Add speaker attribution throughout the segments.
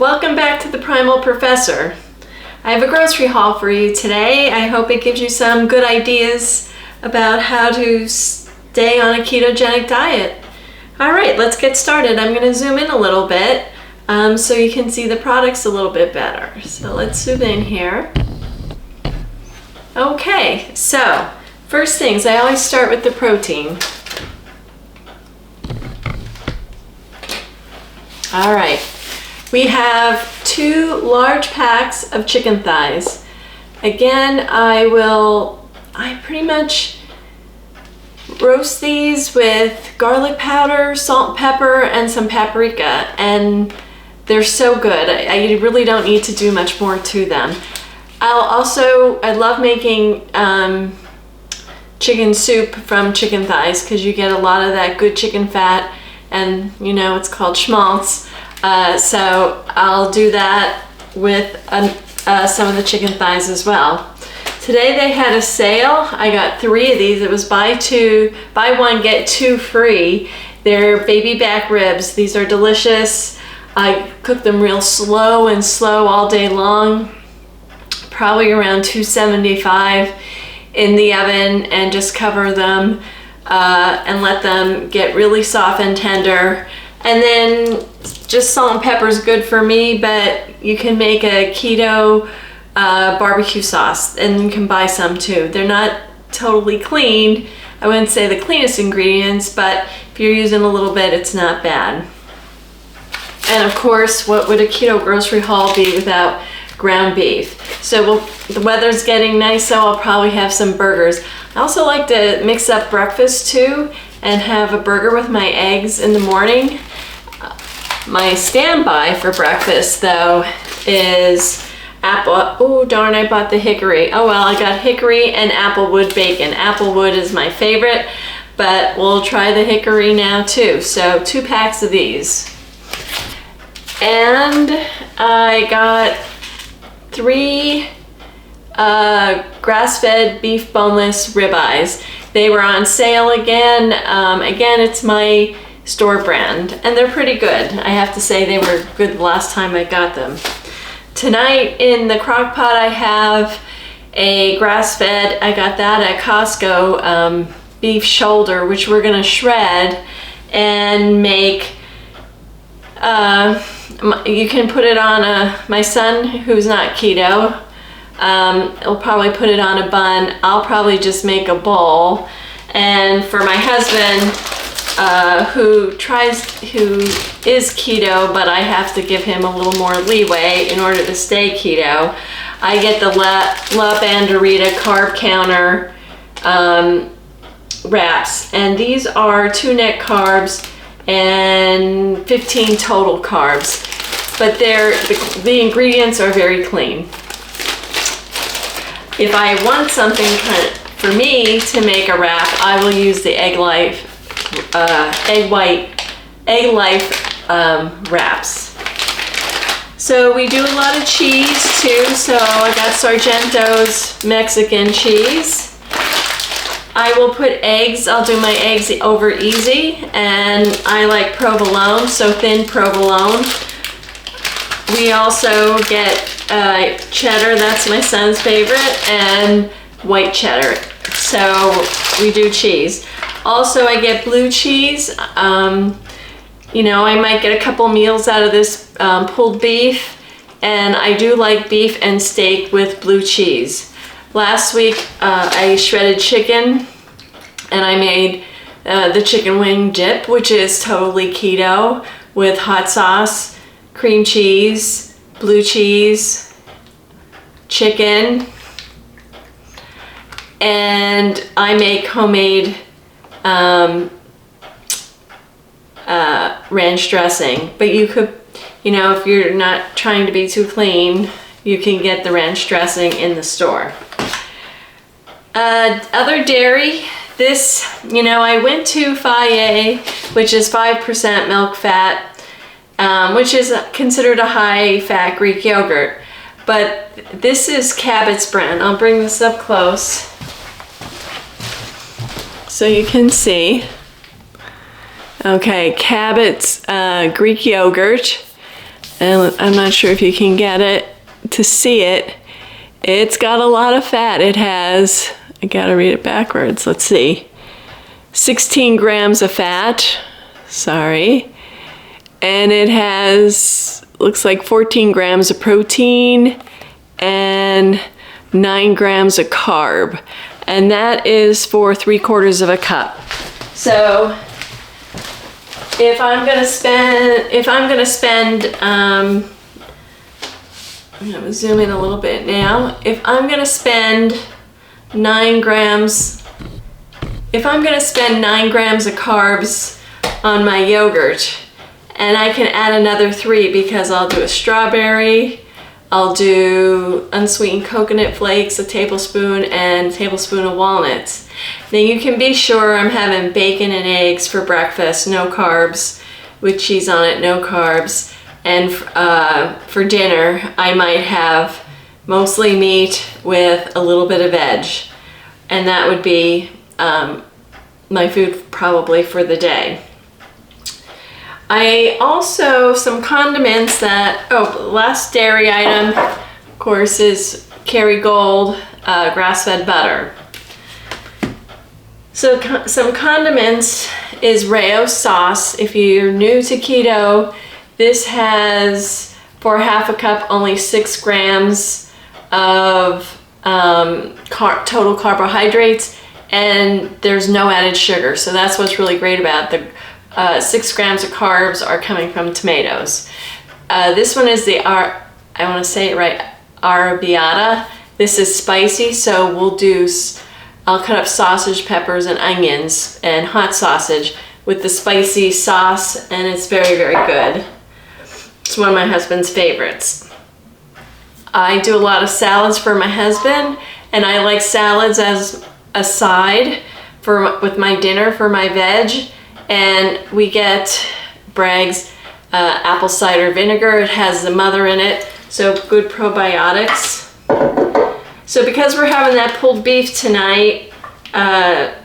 Speaker 1: Welcome back to the Primal Professor. I have a grocery haul for you today. I hope it gives you some good ideas about how to stay on a ketogenic diet. All right, let's get started. I'm going to zoom in a little bit so you can see the products a little bit better. So let's zoom in here. Okay, so first things, I always start with the protein. All right. We have 2 large packs of chicken thighs. Again, I pretty much roast these with garlic powder, salt, pepper, and some paprika, and they're so good. I really don't need to do much more to them. I love making chicken soup from chicken thighs because you get a lot of that good chicken fat, and you know it's called schmaltz. So I'll do that with some of the chicken thighs as well. Today they had a sale. I got 3 of these. It was buy 1 get 2 free. They're baby back ribs. These are delicious. I cook them real slow all day long, probably around 275 in the oven, and just cover them and let them get really soft and tender. And then just salt and pepper is good for me, but you can make a keto barbecue sauce, and you can buy some too. They're not totally clean. I wouldn't say the cleanest ingredients, but if you're using a little bit, it's not bad. And of course, what would a keto grocery haul be without ground beef? So the weather's getting nice, so I'll probably have some burgers. I also like to mix up breakfast too and have a burger with my eggs in the morning. My standby for breakfast though is apple. Oh darn, I bought the hickory. Oh well, I got hickory and applewood bacon. Applewood is my favorite, but we'll try the hickory now too. So 2 packs of these. And I got 3 grass-fed beef boneless ribeyes. They were on sale again. Again, it's my store brand, and they're pretty good. I have to say they were good the last time I got them. Tonight in the crock pot I have a grass-fed, I got that at Costco, beef shoulder, which we're gonna shred and make, you can put it on my son who's not keto, he'll probably put it on a bun. I'll probably just make a bowl. And for my husband, who is keto, but I have to give him a little more leeway in order to stay keto, I get the La Banderita carb counter wraps, and these are 2 net carbs and 15 total carbs, but the ingredients are very clean. If I want something for me to make a wrap, I will use the Egg Life wraps. So we do a lot of cheese too. So I got Sargento's Mexican cheese. I will put eggs. I'll do my eggs over easy, and I like provolone, so thin provolone. We also get cheddar, that's my son's favorite, and white cheddar. So we do cheese. Also, I get blue cheese. You know, I might get a couple meals out of this pulled beef, and I do like beef and steak with blue cheese. Last week, I shredded chicken, and I made the chicken wing dip, which is totally keto, with hot sauce, cream cheese, blue cheese, chicken, and I make homemade ranch dressing. But you could, you know, if you're not trying to be too clean, you can get the ranch dressing in the store. Other dairy, this, you know, I went to Faye, which is 5% milk fat, which is considered a high-fat Greek yogurt. But this is Cabot's brand. I'll bring this up close so you can see. Okay, Cabot's Greek yogurt. and I'm not sure if you can get it to see it. It's got a lot of fat. It has, I gotta read it backwards, let's see, 16 grams of fat, sorry, and it has, looks like 14 grams of protein and 9 grams of carb, and that is for 3/4 of a cup. So if I'm gonna spend, I'm gonna zoom in a little bit now. If I'm gonna spend 9 grams of carbs on my yogurt, and I can add another 3 because I'll do a strawberry, I'll do unsweetened coconut flakes, a tablespoon, and a tablespoon of walnuts. Now you can be sure I'm having bacon and eggs for breakfast, no carbs, with cheese on it, no carbs. And for dinner, I might have mostly meat with a little bit of veg. And that would be my food probably for the day. I also, some condiments that, last dairy item, of course, is Kerrygold grass-fed butter. So some condiments is Rao's sauce. If you're new to keto, this has, for half a cup, only 6 grams of total carbohydrates, and there's no added sugar. So that's what's really great about it. The 6 grams of carbs are coming from tomatoes. This one is the I want to say it right, arrabbiata. This is spicy, so I'll cut up sausage, peppers, and onions, and hot sausage with the spicy sauce, and it's very, very good. It's one of my husband's favorites. I do a lot of salads for my husband, and I like salads as a side with my dinner for my veg. And we get Bragg's apple cider vinegar. It has the mother in it, so good probiotics. So because we're having that pulled beef tonight, got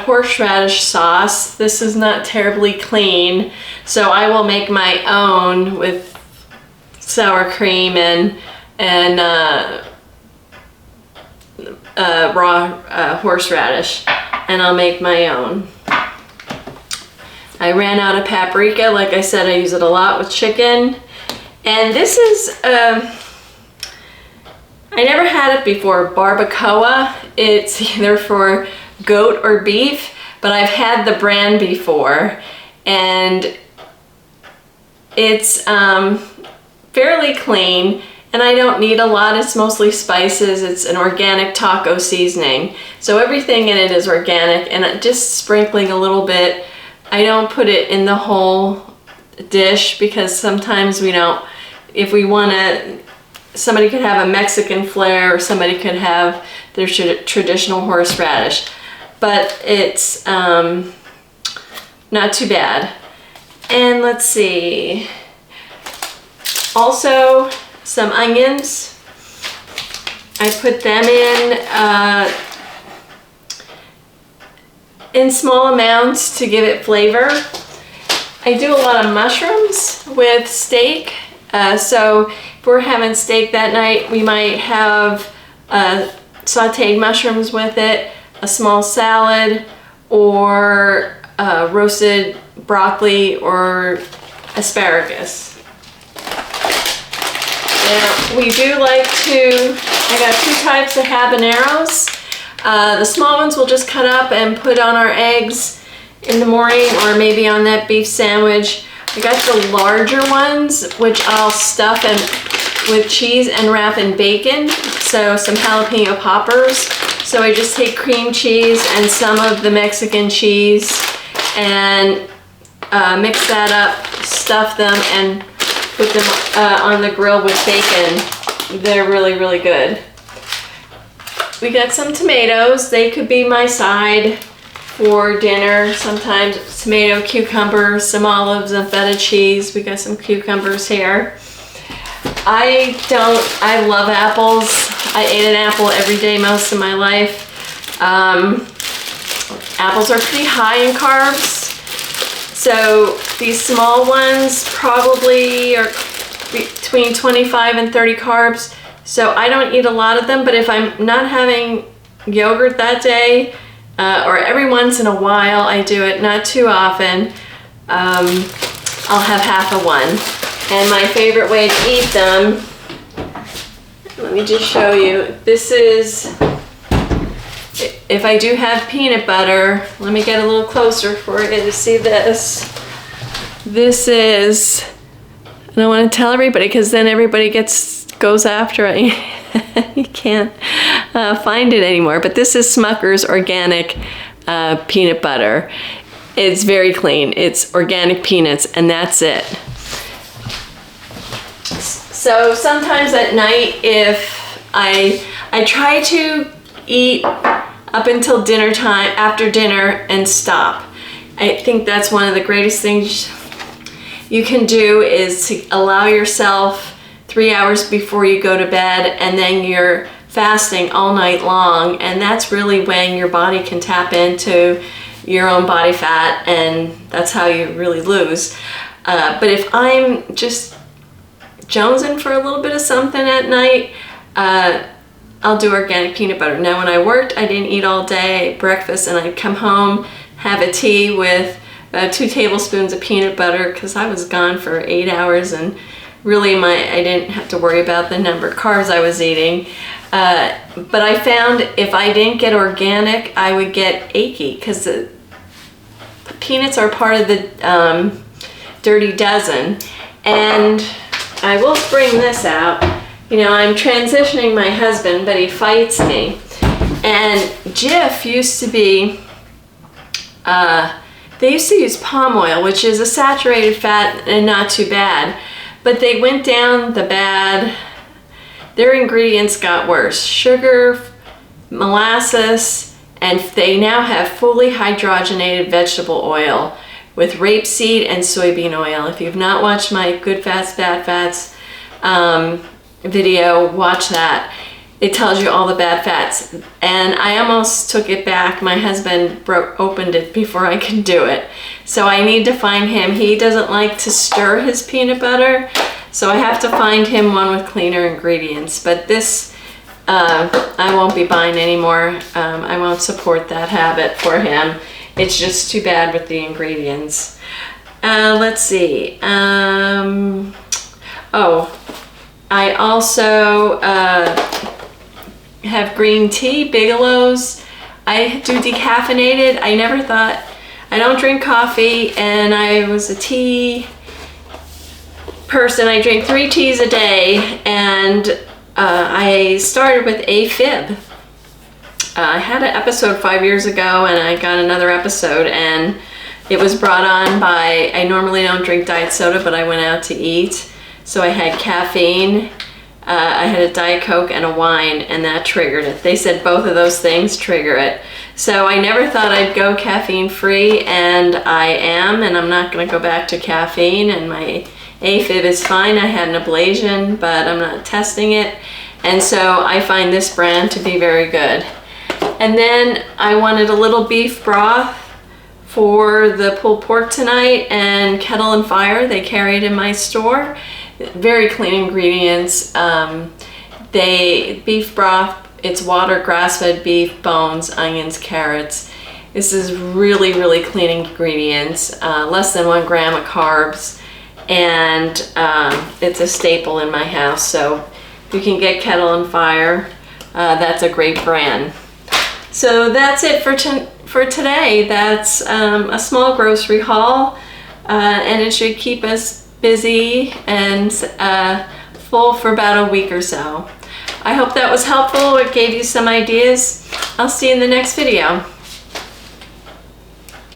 Speaker 1: horseradish sauce. This is not terribly clean, so I will make my own with sour cream and raw horseradish, and I'll make my own. I ran out of paprika. Like I said, I use it a lot with chicken. And this is, I never had it before, barbacoa. It's either for goat or beef, but I've had the brand before. And it's fairly clean, and I don't need a lot. It's mostly spices. It's an organic taco seasoning. So everything in it is organic, and just sprinkling a little bit. I don't put it in the whole dish because sometimes we don't, if we want to, somebody could have a Mexican flair, or somebody could have their traditional horseradish, but it's not too bad. And let's see, also some onions. I put them in small amounts to give it flavor. I do a lot of mushrooms with steak. So if we're having steak that night, we might have sauteed mushrooms with it, a small salad, or roasted broccoli or asparagus. Now, we do like to, I got 2 types of habaneros. The small ones we'll just cut up and put on our eggs in the morning, or maybe on that beef sandwich. I got the larger ones, which I'll stuff with cheese and wrap in bacon. So some jalapeno poppers. So I just take cream cheese and some of the Mexican cheese and mix that up, stuff them, and put them on the grill with bacon. They're really, really good. We got some tomatoes. They could be my side for dinner. Sometimes tomato, cucumbers, some olives, and feta cheese. We got some cucumbers here. I love apples. I ate an apple every day most of my life. Apples are pretty high in carbs. So These small ones probably are between 25 and 30 carbs. So I don't eat a lot of them, but if I'm not having yogurt that day, or every once in a while I do it, not too often, I'll have half of one. And my favorite way to eat them, let me just show you. This is, if I do have peanut butter, let me get a little closer for you to see this. This is, I don't want to tell everybody because then everybody goes after it. You can't find it anymore. But this is Smucker's organic peanut butter. It's very clean. It's organic peanuts, and that's it. So sometimes at night, if I try to eat up until dinner time, after dinner, and stop. I think that's one of the greatest things you can do, is to allow yourself 3 hours before you go to bed, and then you're fasting all night long, and that's really when your body can tap into your own body fat, and that's how you really lose. But if I'm just jonesing for a little bit of something at night, I'll do organic peanut butter. Now when I worked, I didn't eat all day, breakfast, and I'd come home, have a tea with 2 tablespoons of peanut butter, because I was gone for 8 hours, and really I didn't have to worry about the number of carbs I was eating. But I found if I didn't get organic, I would get achy, because the peanuts are part of the Dirty Dozen. And I will bring this out. You know, I'm transitioning my husband, but he fights me. And Jif used to be, they used to use palm oil, which is a saturated fat and not too bad. But they went down the bad, their ingredients got worse. Sugar, molasses, and they now have fully hydrogenated vegetable oil with rapeseed and soybean oil. If you've not watched my Good Fats, Bad Fats video, watch that. It tells you all the bad fats. And I almost took it back. My husband opened it before I could do it. So I need to find him. He doesn't like to stir his peanut butter, so I have to find him one with cleaner ingredients. But this, I won't be buying anymore. I won't support that habit for him. It's just too bad with the ingredients. Let's see. Oh, I also have green tea, Bigelow's. I do decaffeinated. I never thought, I don't drink coffee, and I was a tea person. I drink 3 teas a day, and I started with AFib. I had an episode 5 years ago, and I got another episode, and it was brought on by, I normally don't drink diet soda, but I went out to eat, so I had caffeine. I had a Diet Coke and a wine, and that triggered it. They said both of those things trigger it. So I never thought I'd go caffeine free, and I am, and I'm not going to go back to caffeine, and my AFib is fine. I had an ablation, but I'm not testing it. And so I find this brand to be very good. And then I wanted a little beef broth for the pulled pork tonight, and Kettle and Fire, they carry it in my store. Very clean ingredients. Beef broth, it's water, grass-fed beef, bones, onions, carrots. This is really, really clean ingredients, less than 1 gram of carbs, and it's a staple in my house. So if you can get Kettle and Fire, that's a great brand. So that's it for today. That's a small grocery haul, and it should keep us busy and full for about a week or so. I hope that was helpful. It gave you some ideas. I'll see you in the next video.